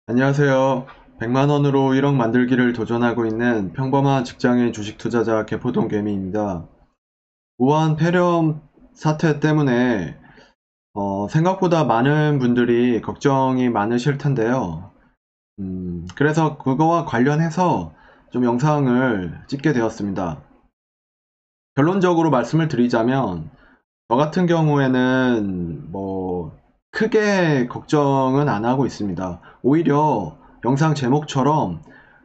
안녕하세요. 100만원으로 1억 만들기를 도전하고 있는 평범한 직장인 주식 투자자 개포동 개미입니다. 우한 폐렴 사태 때문에 생각보다 많은 분들이 걱정이 많으실 텐데요. 그래서 그거와 관련해서 좀 영상을 찍게 되었습니다. 결론적으로 말씀을 드리자면 저 같은 경우에는 뭐 크게 걱정은 안 하고 있습니다. 오히려 영상 제목처럼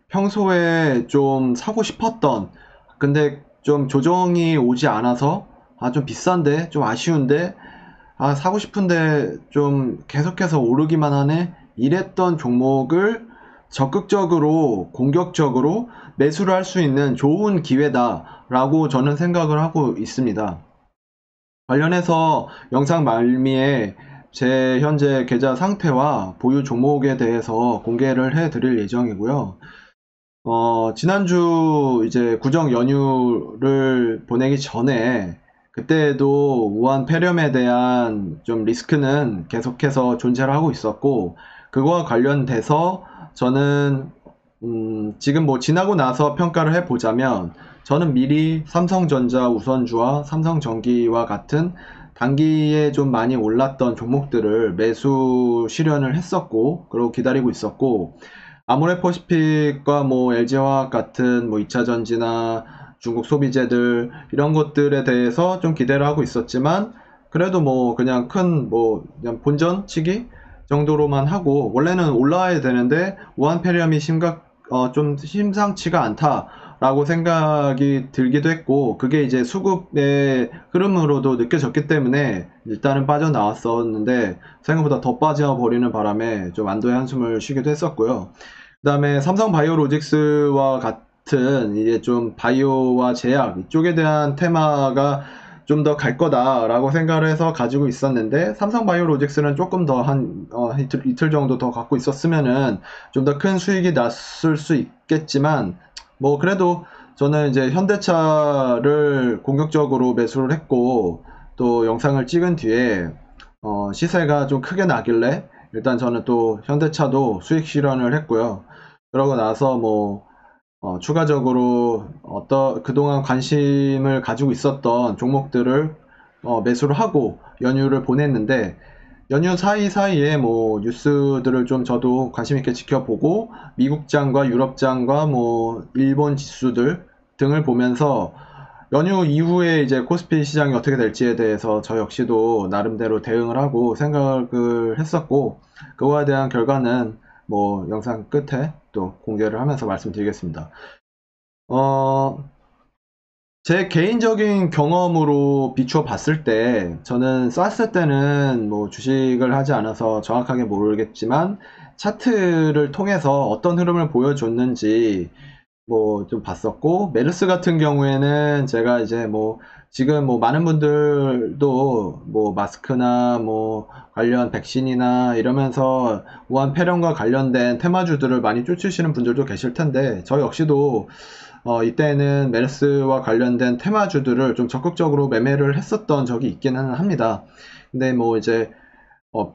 평소에 좀 사고 싶었던, 근데 좀 조정이 오지 않아서 좀 비싼데 좀 아쉬운데 사고 싶은데 좀 계속해서 오르기만 하네, 이랬던 종목을 적극적으로 공격적으로 매수를 할 수 있는 좋은 기회다 라고 저는 생각을 하고 있습니다. 관련해서 영상 말미에 제 현재 계좌 상태와 보유 종목에 대해서 공개를 해 드릴 예정이고요. 지난주 이제 구정 연휴를 보내기 전에 그때도 우한 폐렴에 대한 좀 리스크는 계속해서 존재를 하고 있었고, 그거와 관련돼서 저는 지금 뭐 지나고 나서 평가를 해보자면, 저는 미리 삼성전자 우선주와 삼성전기와 같은 단기에 좀 많이 올랐던 종목들을 매수 실현을 했었고, 그리고 기다리고 있었고, 아모레퍼시픽과 뭐 LG화학 같은 뭐 2차전지나 중국 소비재들 이런 것들에 대해서 좀 기대를 하고 있었지만, 그래도 뭐 그냥 큰 뭐 그냥 본전치기 정도로만 하고, 원래는 올라와야 되는데 우한 폐렴이 좀 심상치가 않다라고 생각이 들기도 했고, 그게 이제 수급의 흐름으로도 느껴졌기 때문에 일단은 빠져나왔었는데, 생각보다 더 빠져버리는 바람에 좀 안도의 한숨을 쉬기도 했었고요. 그 다음에 삼성바이오로직스와 같은 이제 좀 바이오와 제약 이쪽에 대한 테마가 좀 더 갈 거다라고 생각을 해서 가지고 있었는데, 삼성바이오로직스는 조금 더 이틀 정도 더 갖고 있었으면은 좀 더 큰 수익이 났을 수 있겠지만, 뭐 그래도 저는 이제 현대차를 공격적으로 매수를 했고, 또 영상을 찍은 뒤에 시세가 좀 크게 나길래 일단 저는 또 현대차도 수익 실현을 했고요. 그러고 나서 뭐 추가적으로 그동안 관심을 가지고 있었던 종목들을 매수를 하고 연휴를 보냈는데, 연휴 사이사이에 뭐 뉴스들을 좀 저도 관심 있게 지켜보고 미국장과 유럽장과 뭐 일본 지수들 등을 보면서 연휴 이후에 이제 코스피 시장이 어떻게 될지에 대해서 저 역시도 나름대로 대응을 하고 생각을 했었고, 그거에 대한 결과는 뭐 영상 끝에 또 공개를 하면서 말씀드리겠습니다. 어, 제 개인적인 경험으로 비추어 봤을 때, 저는 쌌을 때는 뭐 주식을 하지 않아서 정확하게 모르겠지만 차트를 통해서 어떤 흐름을 보여줬는지 뭐 좀 봤었고, 메르스 같은 경우에는 제가 이제 뭐 지금 뭐 많은 분들도 뭐 마스크나 뭐 관련 백신이나 이러면서 우한 폐렴과 관련된 테마주들을 많이 쫓으시는 분들도 계실 텐데, 저 역시도 이때는 메르스와 관련된 테마주들을 좀 적극적으로 매매를 했었던 적이 있기는 합니다. 근데 뭐 이제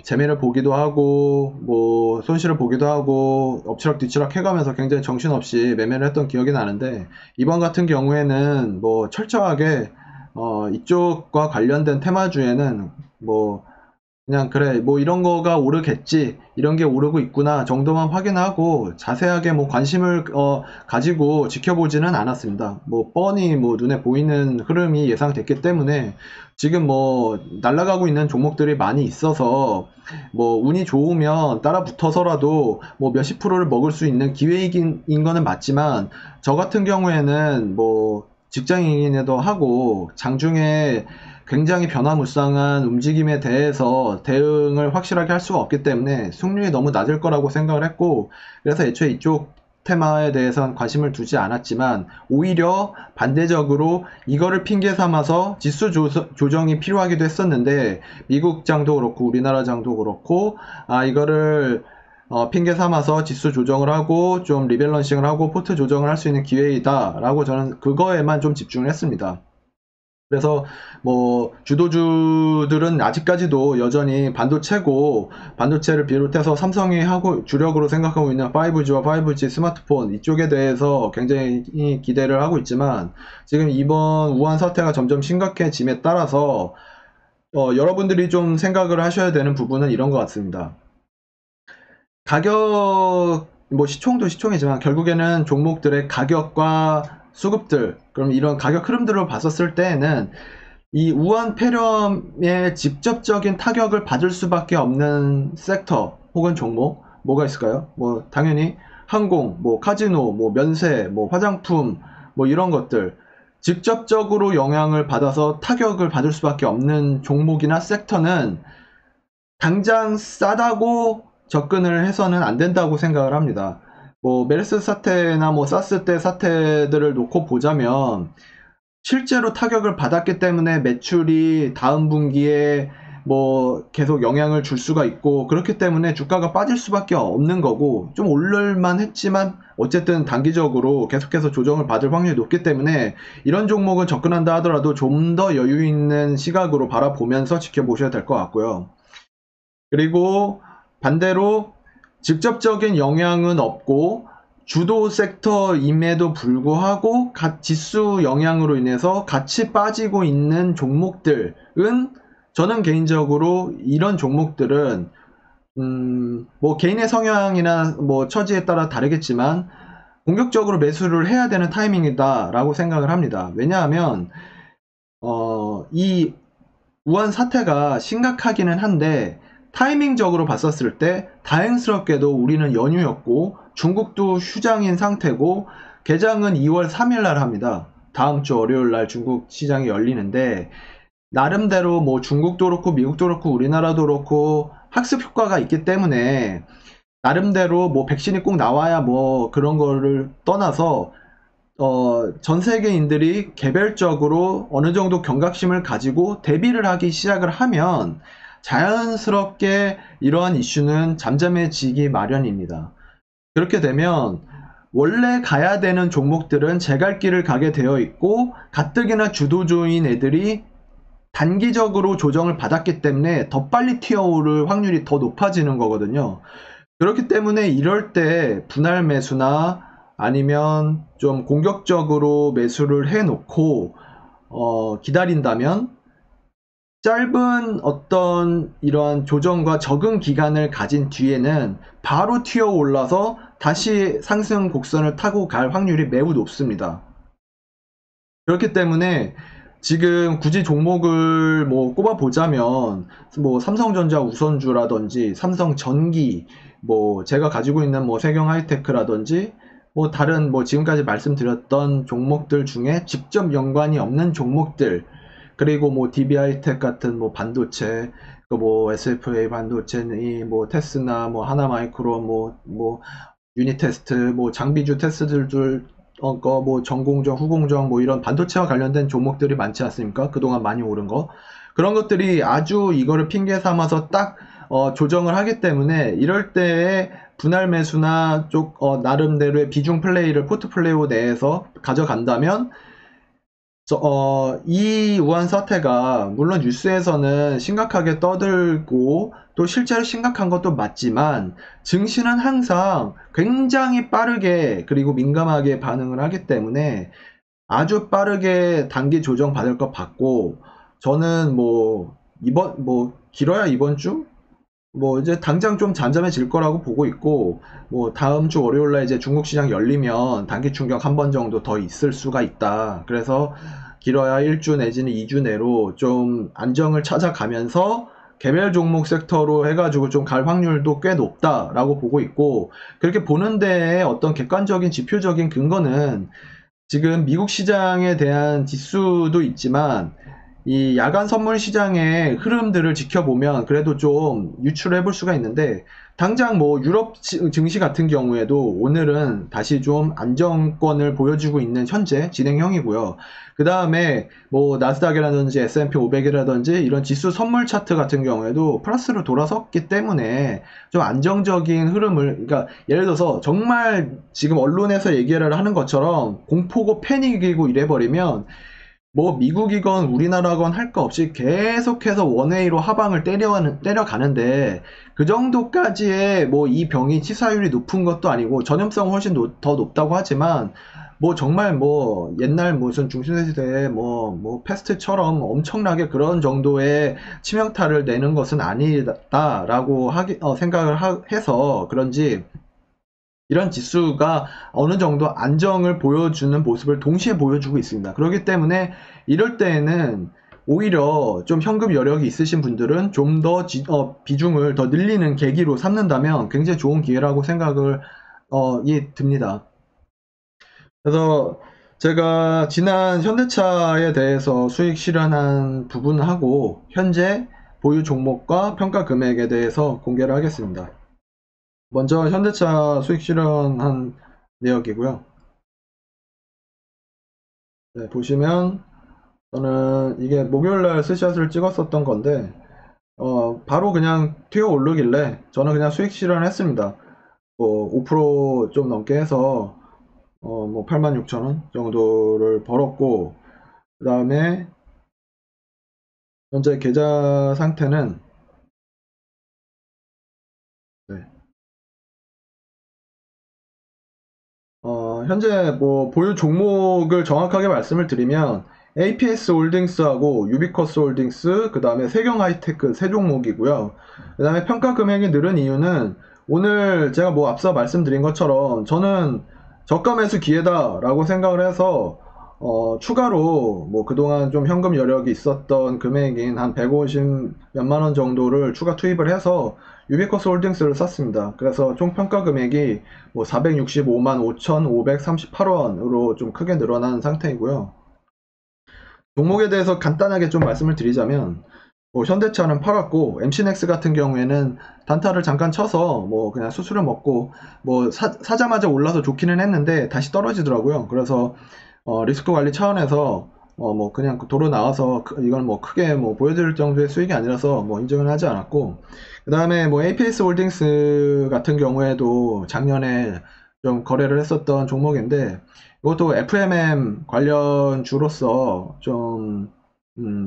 재미를 보기도 하고 뭐 손실을 보기도 하고 엎치락뒤치락 해가면서 굉장히 정신없이 매매를 했던 기억이 나는데, 이번 같은 경우에는 뭐 철저하게 이쪽과 관련된 테마주에는 뭐 그냥 그래 뭐 이런 거가 오르겠지, 이런 게 오르고 있구나 정도만 확인하고 자세하게 뭐 관심을 가지고 지켜보지는 않았습니다. 뭐 뻔히 뭐 눈에 보이는 흐름이 예상됐기 때문에, 지금 뭐 날아가고 있는 종목들이 많이 있어서 뭐 운이 좋으면 따라 붙어서라도 뭐 몇십 프로를 먹을 수 있는 기회인 거는 맞지만, 저 같은 경우에는 뭐 직장인에도 하고 장중에 굉장히 변화무쌍한 움직임에 대해서 대응을 확실하게 할 수가 없기 때문에 승률이 너무 낮을 거라고 생각을 했고, 그래서 애초에 이쪽 테마에 대해서는 관심을 두지 않았지만, 오히려 반대적으로 이거를 핑계 삼아서 지수 조정이 필요하기도 했었는데, 미국 장도 그렇고 우리나라 장도 그렇고 이거를 핑계 삼아서 지수 조정을 하고 좀 리밸런싱을 하고 포트 조정을 할 수 있는 기회이다 라고 저는 그거에만 좀 집중을 했습니다. 그래서 뭐 주도주들은 아직까지도 여전히 반도체고, 반도체를 비롯해서 삼성이 하고 주력으로 생각하고 있는 5G와 5G 스마트폰 이쪽에 대해서 굉장히 기대를 하고 있지만, 지금 이번 우한 사태가 점점 심각해짐에 따라서 여러분들이 좀 생각을 하셔야 되는 부분은 이런 것 같습니다. 가격, 뭐 시총도 시총이지만 결국에는 종목들의 가격과 수급들, 그럼 이런 가격 흐름들을 봤었을 때에는 이 우한 폐렴의 직접적인 타격을 받을 수밖에 없는 섹터 혹은 종목 뭐가 있을까요? 뭐 당연히 항공, 뭐 카지노, 뭐 면세, 뭐 화장품, 뭐 이런 것들 직접적으로 영향을 받아서 타격을 받을 수밖에 없는 종목이나 섹터는 당장 싸다고 접근을 해서는 안 된다고 생각을 합니다. 뭐 메르스 사태나 뭐 사스 때 사태들을 놓고 보자면 실제로 타격을 받았기 때문에 매출이 다음 분기에 뭐 계속 영향을 줄 수가 있고, 그렇기 때문에 주가가 빠질 수밖에 없는 거고, 좀 오를만 했지만 어쨌든 단기적으로 계속해서 조정을 받을 확률이 높기 때문에 이런 종목은 접근한다 하더라도 좀 더 여유 있는 시각으로 바라보면서 지켜보셔야 될 것 같고요. 그리고 반대로 직접적인 영향은 없고 주도 섹터임에도 불구하고 지수 영향으로 인해서 같이 빠지고 있는 종목들은, 저는 개인적으로 이런 종목들은 뭐 개인의 성향이나 뭐 처지에 따라 다르겠지만 공격적으로 매수를 해야 되는 타이밍이다 라고 생각을 합니다. 왜냐하면 이 우한 사태가 심각하기는 한데 타이밍적으로 봤었을 때 다행스럽게도 우리는 연휴였고 중국도 휴장인 상태고, 개장은 2월 3일 날 합니다. 다음 주 월요일 날 중국 시장이 열리는데, 나름대로 뭐 중국도 그렇고 미국도 그렇고 우리나라도 그렇고 학습 효과가 있기 때문에 나름대로 뭐 백신이 꼭 나와야 뭐 그런 거를 떠나서 전 세계인들이 개별적으로 어느 정도 경각심을 가지고 대비를 하기 시작을 하면 자연스럽게 이러한 이슈는 잠잠해지기 마련입니다. 그렇게 되면 원래 가야 되는 종목들은 제갈 길을 가게 되어 있고, 가뜩이나 주도주인 애들이 단기적으로 조정을 받았기 때문에 더 빨리 튀어오를 확률이 더 높아지는 거거든요. 그렇기 때문에 이럴 때 분할 매수나 아니면 좀 공격적으로 매수를 해놓고 기다린다면 짧은 어떤 이러한 조정과 적응 기간을 가진 뒤에는 바로 튀어 올라서 다시 상승 곡선을 타고 갈 확률이 매우 높습니다. 그렇기 때문에 지금 굳이 종목을 뭐 꼽아보자면 뭐 삼성전자 우선주라든지 삼성전기, 뭐 제가 가지고 있는 뭐 세경하이테크라든지 뭐 다른 뭐 지금까지 말씀드렸던 종목들 중에 직접 연관이 없는 종목들, 그리고 뭐 DB하이텍 같은 뭐 반도체, 뭐 SFA 반도체니 뭐 테스나 뭐 하나마이크론 뭐 유니테스트 뭐 장비주 테스트들 뭐 전공정 후공정 뭐 이런 반도체와 관련된 종목들이 많지 않습니까? 그동안 많이 오른 거, 그런 것들이 아주 이거를 핑계 삼아서 딱 조정을 하기 때문에 이럴 때에 분할 매수나 쪽 나름대로의 비중 플레이를 포트폴리오 내에서 가져간다면 이 우한 사태가 물론 뉴스에서는 심각하게 떠들고 또 실제로 심각한 것도 맞지만, 증시는 항상 굉장히 빠르게 그리고 민감하게 반응을 하기 때문에 아주 빠르게 단기 조정 받을 것 같고, 저는 뭐 길어야 이번 주? 뭐 이제 당장 좀 잠잠해질 거라고 보고 있고, 뭐 다음 주 월요일 날 이제 중국 시장 열리면 단기 충격 한 번 정도 더 있을 수가 있다. 그래서 길어야 1주 내지는 2주 내로 좀 안정을 찾아가면서 개별 종목 섹터로 해가지고 좀 갈 확률도 꽤 높다라고 보고 있고, 그렇게 보는 데에 어떤 객관적인 지표적인 근거는 지금 미국 시장에 대한 지수도 있지만 이 야간 선물 시장의 흐름들을 지켜보면 그래도 좀 유출해 볼 수가 있는데, 당장 뭐 유럽 증시 같은 경우에도 오늘은 다시 좀 안정권을 보여주고 있는 현재 진행형이고요. 그 다음에 뭐 나스닥이라든지 S&P 500이라든지 이런 지수 선물 차트 같은 경우에도 플러스로 돌아섰기 때문에 좀 안정적인 흐름을, 그러니까 예를 들어서 정말 지금 언론에서 얘기를 하는 것처럼 공포고 패닉이고 이래버리면 뭐 미국이건 우리나라건 할 거 없이 계속해서 원웨이로 하방을 때려가는데 그 정도까지의 뭐 이 병이 치사율이 높은 것도 아니고 전염성 훨씬 더 높다고 하지만 뭐 정말 뭐 옛날 무슨 중세시대에 뭐 패스트처럼 엄청나게 그런 정도의 치명타를 내는 것은 아니다라고 생각을 해서 그런지 이런 지수가 어느 정도 안정을 보여주는 모습을 동시에 보여주고 있습니다. 그렇기 때문에 이럴 때에는 오히려 좀 현금 여력이 있으신 분들은 좀 더 비중을 더 늘리는 계기로 삼는다면 굉장히 좋은 기회라고 생각을 듭니다. 그래서 제가 지난 현대차에 대해서 수익 실현한 부분하고 현재 보유 종목과 평가 금액에 대해서 공개를 하겠습니다. 먼저 현대차 수익 실현한 내역이고요. 네, 보시면 저는 이게 목요일날 스샷을 찍었었던 건데 바로 그냥 튀어 오르길래 저는 그냥 수익 실현했습니다. 뭐 5%좀 넘게 해서 뭐 86,000원 정도를 벌었고 그 다음에 현재 계좌 상태는 네. 현재 뭐 보유 종목을 정확하게 말씀을 드리면 APS 홀딩스하고 유비커스 홀딩스, 그 다음에 세경 하이테크 세 종목이고요. 그 다음에 평가 금액이 늘은 이유는 오늘 제가 뭐 앞서 말씀드린 것처럼 저는 저가 매수 기회다라고 생각을 해서 추가로 뭐 그동안 좀 현금 여력이 있었던 금액인 한 150 몇만 원 정도를 추가 투입을 해서 유비커스 홀딩스를 샀습니다. 그래서 총 평가 금액이 뭐 465만 5,538원으로 좀 크게 늘어난 상태이고요. 종목에 대해서 간단하게 좀 말씀을 드리자면 뭐 현대차는 팔았고 MC넥스 같은 경우에는 단타를 잠깐 쳐서 뭐 그냥 수수료 먹고 뭐 사자마자 올라서 좋기는 했는데 다시 떨어지더라고요. 그래서 리스크 관리 차원에서 뭐 그냥 도로 나와서 이건 뭐 크게 뭐 보여드릴 정도의 수익이 아니라서 뭐 인정을 하지 않았고 그 다음에 뭐 APS 홀딩스 같은 경우에도 작년에 좀 거래를 했었던 종목인데 이것도 FMM 관련 주로서 좀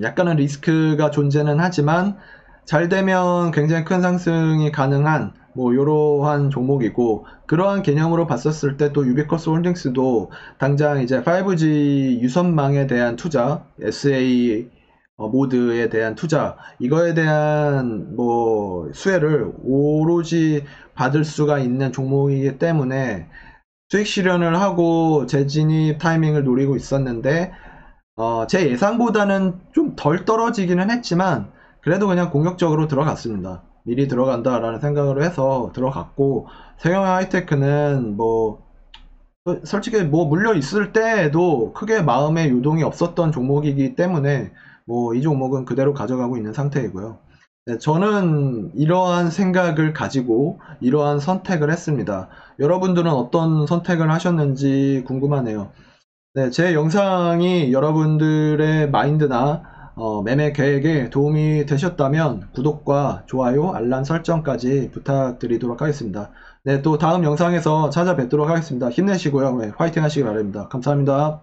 약간은 리스크가 존재는 하지만 잘 되면 굉장히 큰 상승이 가능한 뭐 이러한 종목이고 그러한 개념으로 봤었을 때 또 유비커스 홀딩스도 당장 이제 5G 유선망에 대한 투자, SA 모드에 대한 투자 이거에 대한 뭐 수혜를 오로지 받을 수가 있는 종목이기 때문에 수익 실현을 하고 재진입 타이밍을 노리고 있었는데 제 예상보다는 좀 덜 떨어지기는 했지만 그래도 그냥 공격적으로 들어갔습니다. 미리 들어간다라는 생각으로 해서 들어갔고 세경 하이테크는 뭐 솔직히 뭐 물려 있을 때에도 크게 마음의 요동이 없었던 종목이기 때문에 뭐 이 종목은 그대로 가져가고 있는 상태이고요. 네, 저는 이러한 생각을 가지고 이러한 선택을 했습니다. 여러분들은 어떤 선택을 하셨는지 궁금하네요. 네, 제 영상이 여러분들의 마인드나 매매 계획에 도움이 되셨다면 구독과 좋아요, 알람 설정까지 부탁드리도록 하겠습니다. 네, 또 다음 영상에서 찾아뵙도록 하겠습니다. 힘내시고요. 네, 화이팅 하시기 바랍니다. 감사합니다.